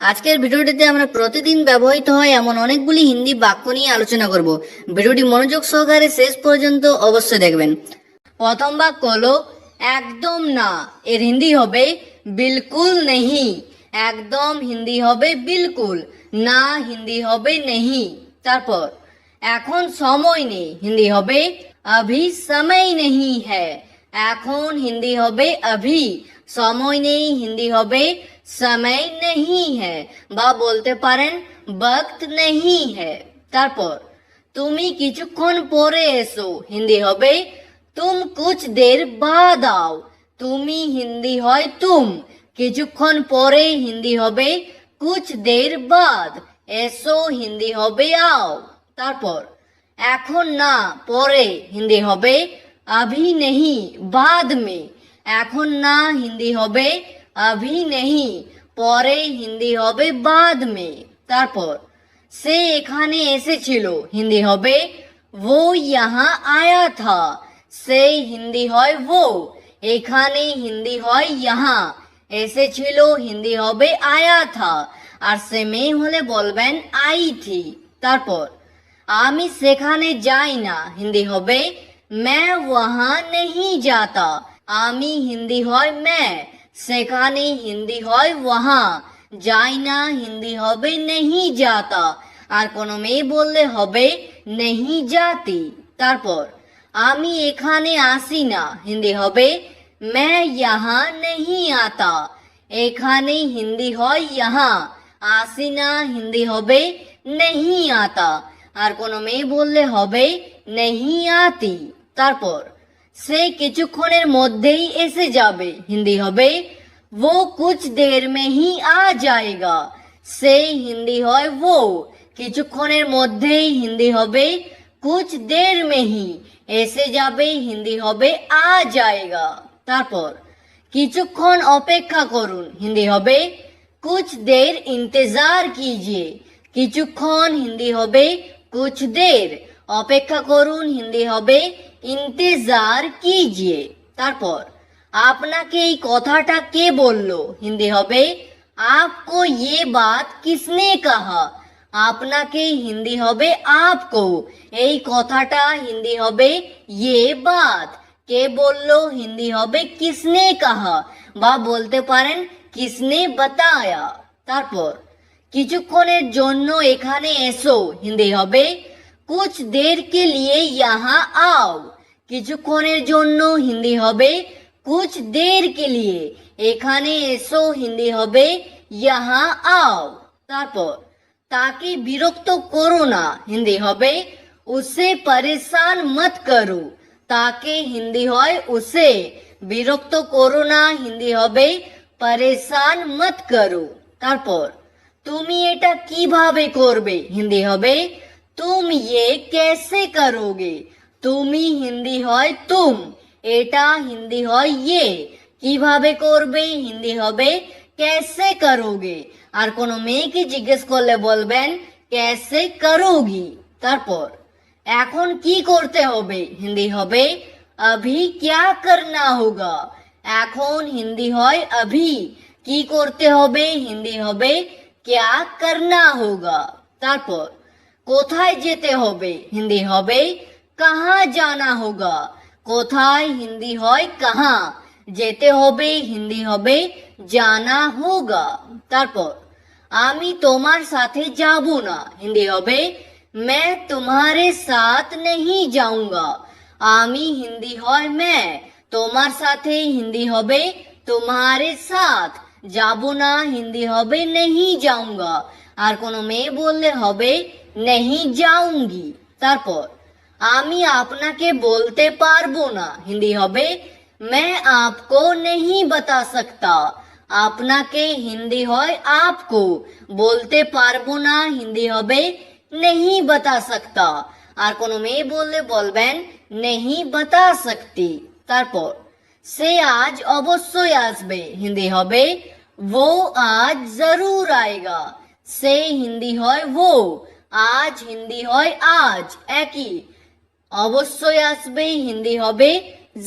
আজকের ভিডিওটিতে আমরা প্রতিদিন ব্যবহৃত হয় এমন অনেকগুলি হিন্দি বাক্য নিয়ে আলোচনা করব। ভিডিওটি মনোযোগ সহকারে শেষ পর্যন্ত অবশ্যই দেখবেন। প্রথম বাক্য হলো একদম না, এর হিন্দি হবে বিলকুল নেহি। একদম হিন্দি হবে বিলকুল, না হিন্দি হবে নেহি। তারপর এখন সময় নেই, হিন্দি হবে अभी समय नहीं है। এখন হিন্দি হবে अभी, সময় নেই হিন্দি হবে समय नहीं है বা বলতে পারেন वक्त नहीं है। তারপর তুমি কিছুক্ষণ পরে এসো, হিন্দি হবে तुम कुछ देर बाद आओ। তুমি হিন্দি হয় তুম, কিছুক্ষণ পরে হিন্দি হবে कुछ देर बाद, এসো হিন্দি হবে आओ। তারপর এখন না পরে হিন্দি হবে अभी नहीं बाद में। এখন না হিন্দি হবে अभी नहीं, পরে হিন্দি হবে बाद में। তারপর সে এখানে এসেছিল, হিন্দি হবে वो यहाँ आया था। সে হিন্দি হয় वो, এখানে হিন্দি হয় यहाँ, এসেছিল হিন্দি হবে आया था, আর সে মেয়ে হলে বলবেন आई थी। তারপর আমি সেখানে যাই না, হিন্দি হবে मैं वहाँ नहीं जाता। আমি হিন্দি হয় मैं, সেখানে হিন্দি হয় वहाँ, যাই না হিন্দি হবে नहीं जाता, আর কোনো মেয়ে বললে হবে नहीं जाती। তারপর আমি এখানে আসি না, হিন্দি হবে मैं यहाँ नहीं आता। এখানে হিন্দি হয় यहाँ, আসি না হিন্দি হবে नहीं आता, আর কোনো মেয়ে বললে হবে नहीं आती। তারপর সে কিছুক্ষণের মধ্যেই এসে যাবে, হিন্দি হবে वो कुछ देर में ही आ जाएगा। সে হিন্দি হয় वो, কিছুক্ষণের মধ্যেই হিন্দি হবে कुछ देर में ही, এসে যাবে হিন্দি হবে आ जाएगा। তারপর কিছুক্ষণ অপেক্ষা করুন, হিন্দি হবে कुछ देर इंतजार कीजिए। কিছুক্ষণ হিন্দি হবে कुछ देर, অপেক্ষা করুন হিন্দি হবে इंतजार कीजिए। তারপর আপনাকে এই কথাটা কে বলল, হিন্দি হবে आपको ये बात किसने कहा। আপনাকে হিন্দি হবে आपको, এই কথাটা হিন্দি হবে ये बात, কে বলল হিন্দি হবে किसने कहा বা বলতে পারেন किसने बताया। তারপর কিছুক্ষণের জন্য এখানে এসো, হিন্দি হবে कुछ देर के लिए यहाँ आओ। কিছুক্ষণের জন্য হিন্দি হবে कुछ देर के लिए, এখানে এসো হিন্দি হবে यहाँ आओ। তারপর তাকে বিরক্ত করো না, হিন্দি হবে उसे परेशान मत करो। তাকে হিন্দি হয় उसे, বিরক্ত করো না হিন্দি হবে परेशान मत करो। তারপর তুমি এটা কিভাবে করবে, হিন্দি হবে तुम ये कैसे करोगे। তুমি হিন্দি হয় तुम, এটা হিন্দি হয় ये, কিভাবে করবে হিন্দি হবে कैसे करोगे, আর কোনো মেয়েকে জিজ্ঞেস করলে বলবেন कैसे करोगी। তারপর এখন কি করতে হবে, হিন্দি হবে अभी क्या करना होगा। এখন হিন্দি হয় अभी, কি করতে হবে হিন্দি হবে क्या करना होगा। তারপর কোথায় যেতে হবে, হিন্দি হবে कहाँ जाना होगा। কোথায় হিন্দি হয় कहाँ, যেতে হবে হিন্দি হবে जाना होगा। তারপর আমি তোমার সাথে যাব না, হিন্দি হবে मैं तुम्हारे साथ नहीं जाऊंगा। আমি হিন্দি হয় मैं, তোমার সাথে হিন্দি হবে तुम्हारे साथ, যাব না হিন্দি হবে नहीं जाऊंगा, আর কোনো মেয়ে বললে হবে नहीं जाऊंगी। তারপর আমি আপনাকে বলতে পারবো না, হিন্দি হবে मैं आपको नहीं बता सकता। আপনাকে হিন্দি হয় आपको, বলতে পারবো না হিন্দি হবে नहीं बता सकता, আর কোনো মেয়ে বললে বলবেন नहीं बता सकती। তারপর সে আজ অবশ্যই আসবে, হিন্দি হবে वो आज जरूर आएगा। সে হিন্দি হয় वो, আজ হিন্দি হয় आज, একই, অবশ্যই আসবে হিন্দি হবে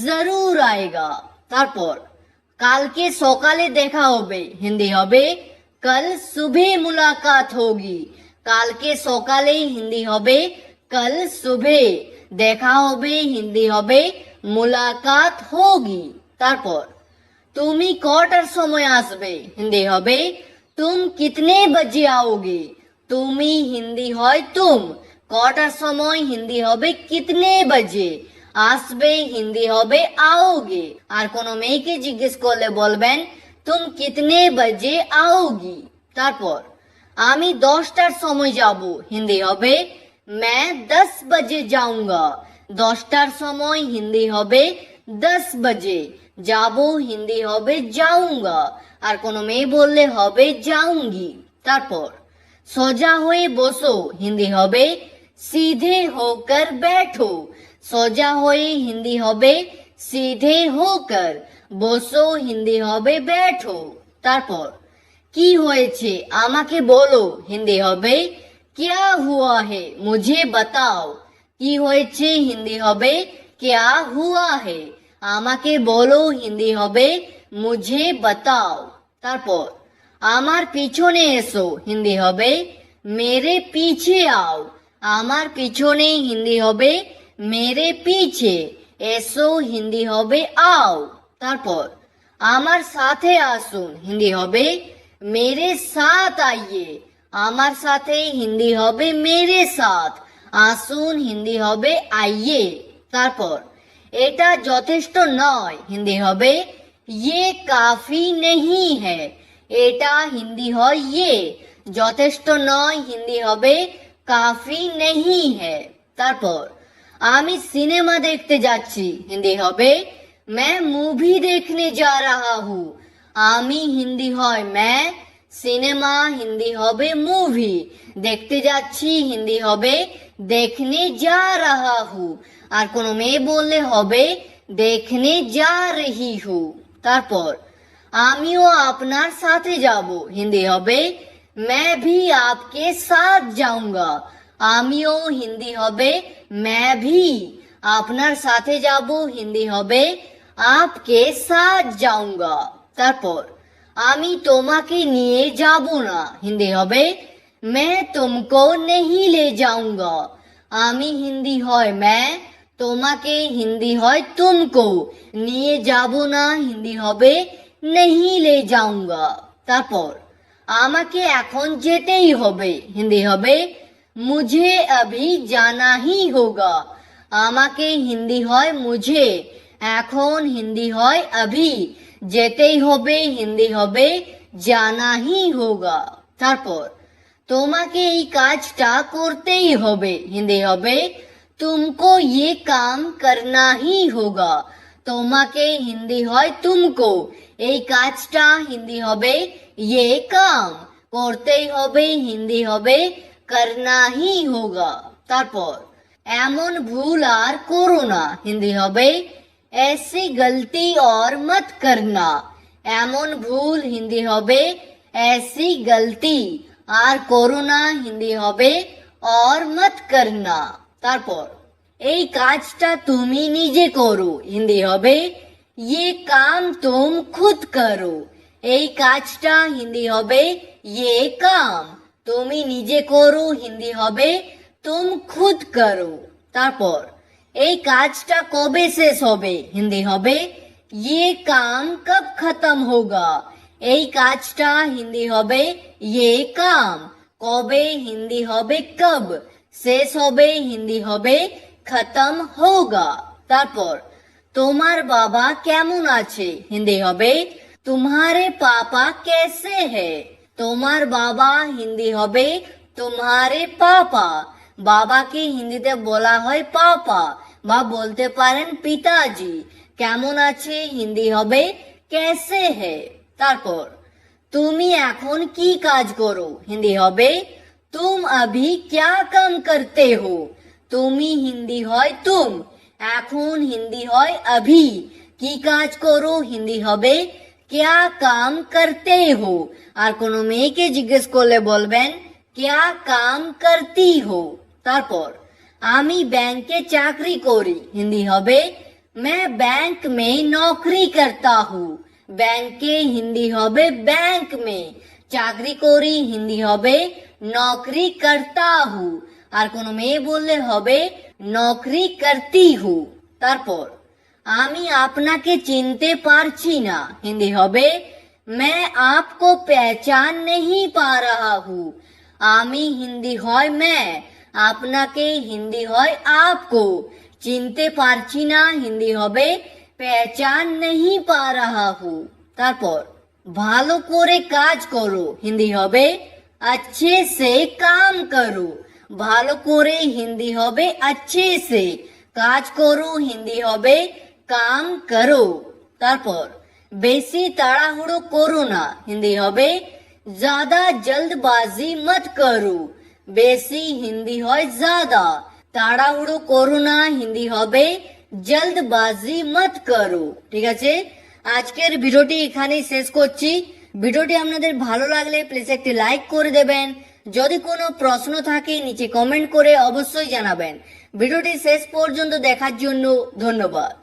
जरूर आएगा। তারপর কালকে সকালে দেখা হবে, হিন্দি হবে कल सुबह मुलाकात होगी। কালকে সকালে হিন্দি হবে कल सुबह। দেখা হবে হিন্দি হবে মুলাকাত হোগি। তারপর তুমি কটার সময় আসবে হিন্দি হবে तुम कितने बजे आओगे। তুমি হিন্দি হয় तुम, কটার সময় হিন্দি হবে कितने बजे, আসবে হিন্দি হবে आओगे। আর কোনো মেয়েকে জিজ্ঞেস করলে বলবেন तुम कितने बजे आओगी। তারপর আমি 10টার সময় যাব হিন্দি হবে मैं 10 बजे जाऊंगा। 10টার সময় হিন্দি হবে 10 बजे। যাব হিন্দি হবে जाऊंगा। আর কোনো মেয়ে বললে হবে जाऊंगी। তারপর সোজা হয়ে বসো হিন্দি হবে सीधे होकर बैठो। সোজা হয়ে হিন্দি হবে सीधे होकर, বসো হিন্দি হবে बैठो। তারপর কি হয়েছে আমাকে বলো হিন্দি হবে क्या हुआ है मुझे बताओ। কি হয়েছে হিন্দি হবে क्या हुआ है, আমাকে বলো হিন্দি হবে मुझे बताओ। তারপর আমার পিছনে এসো হিন্দি হবে मेरे पीछे आओ। আমার পিছনে হিন্দি হবে मेरे पीछे, এসো হিন্দি হবে आओ। তারপর আমার সাথে আসুন হিন্দি হবে मेरे साथ आइए। আমার সাথে হিন্দি হবে मेरे साथ, আসুন হিন্দি হবে आइए। তারপর এটা যথেষ্ট নয় হিন্দি হবে ये काफी नहीं है। এটা হিন্দি হয় ये, যথেষ্ট নয় হিন্দি হবে काफी नहीं है। তারপর আমি সিনেমা দেখতে যাচ্ছি হিন্দি হবে मैं मूवी देखने जा रहा हूँ। আমি হিন্দি হয় मैं, সিনেমা হিন্দি হবে মুভি, দেখতে যাচ্ছি হিন্দি হবে देखने जा रहा हूँ। আর কোনো মেয়ে বললে হবে देखने जा रही हूँ। তারপর আমিও আপনার সাথে যাব হিন্দি হবে मैं भी आपके साथ जाऊंगा। আমিও হিন্দি হবে मैं भी, আপনার সাথে যাব হিন্দি হবে आपके साथ जाऊंगा। তারপর আমি তোমাকে নিয়ে যাব না হিন্দি হবে मैं तुमको नहीं ले जाऊंगा। আমি হিন্দি হয় मैं, তোমাকে হিন্দি হয় तुमको, নিয়ে যাব না হিন্দি হবে नहीं ले जाऊंगा। তারপর আমাকে এখন যেতেই হবে হিন্দি হবে मुझे अभी जाना ही होगा। আমাকে হিন্দি হয় मुझे, এখন হিন্দি হয় अभी, যেতেই হবে হিন্দি হবে जाना ही होगा। তারপর তোমাকে এই কাজটা করতেই হবে হিন্দি হবে तुमको ये काम करना ही होगा। তোমাকে হিন্দি হয় तुमको, এই কাজটা হিন্দি হবে ये काम, করতেই হবে হিন্দি হবে करना ही होगा। তারপর এমন ভুল আর করো না হিন্দি হবে ऐसी गलती और मत करना। এমন ভুল হিন্দি হবে ऐसी गलती, আর করো না হিন্দি হবে और मत करना। তারপর এই কাজটা তুমি নিজে করো হিন্দি হবে ये काम तुम खुद करो। এই কাজটা হিন্দি হবে ये काम, তুমি নিজে করো হিন্দি হবে तुम खुद करो। তারপর এই কাজটা কবে শেষ হবে হিন্দি হবে ये काम कब खत्म होगा। এই কাজটা হিন্দি হবে ये काम, কবে হিন্দি হবে कब, শেষ হবে হিন্দি হবে खत्म होगा। তারপর তোমার বাবা কেমন আছে হিন্দি হবে तुम्हारे पापा कैसे है। তোমার বাবা হিন্দি হবে तुम्हारे पापा, বাবাকে হিন্দিতে বলা হয় পাপা, বা বলতে পারেন পিতাজি। কেমন আছে হিন্দি হবে कैसे है। তারপর তুমি এখন কি কাজ করো হিন্দি হবে तुम अभी क्या काम करते हो। তুমি হিন্দি হয় तुम, এখন হিন্দি হয় अभी, কি কাজ করো হিন্দি হবে क्या काम करते हो। আর কোনো মেয়েকে জিজ্ঞেস করলে বলবেন क्या काम करती हो। তারপর আমি ব্যাংকে চাকরি করি হিন্দি হবে मैं बैंक में नौकरी करता हूँ। ব্যাংকে হিন্দি হবে बैंक में, চাকরি করি হিন্দি হবে নকরি করতা হু। আর কোনো মেয়ে বললে হবে নকরি করতি হু। তারপর আমি আপনাকে চিনতে পারছি না হিন্দি হবে मैं आपको पहचान नहीं पा रहा हूँ। আমি হিন্দি হয় मैं, আপনাকে হিন্দি হয় आपको, চিনতে পারছি না হিন্দি হবে पहचान नहीं पा रहा हूँ। তারপর ভালো করে কাজ করো হিন্দি হবে अच्छे से काम करो। ভালো করে হিন্দি হবে अच्छे से, কাজ করো হিন্দি হবে কাম করো। তারপর বেশি তাড়াহুড়ো করো না হিন্দি হবে ज्यादा जल्दबाजी मत करो। বেশি হিন্দি হয় ज्यादा, তাড়াহুড়ো করো না হিন্দি হবে জলদবাজি মত করো। ঠিক আছে, আজকের ভিডিওটি এখানেই শেষ করছি। ভিডিওটি আপনাদের ভালো লাগলে প্লিজ একটি লাইক করে দেবেন। যদি কোনো প্রশ্ন থাকে নিচে কমেন্ট করে অবশ্যই জানাবেন। ভিডিওটি শেষ পর্যন্ত দেখার জন্য ধন্যবাদ।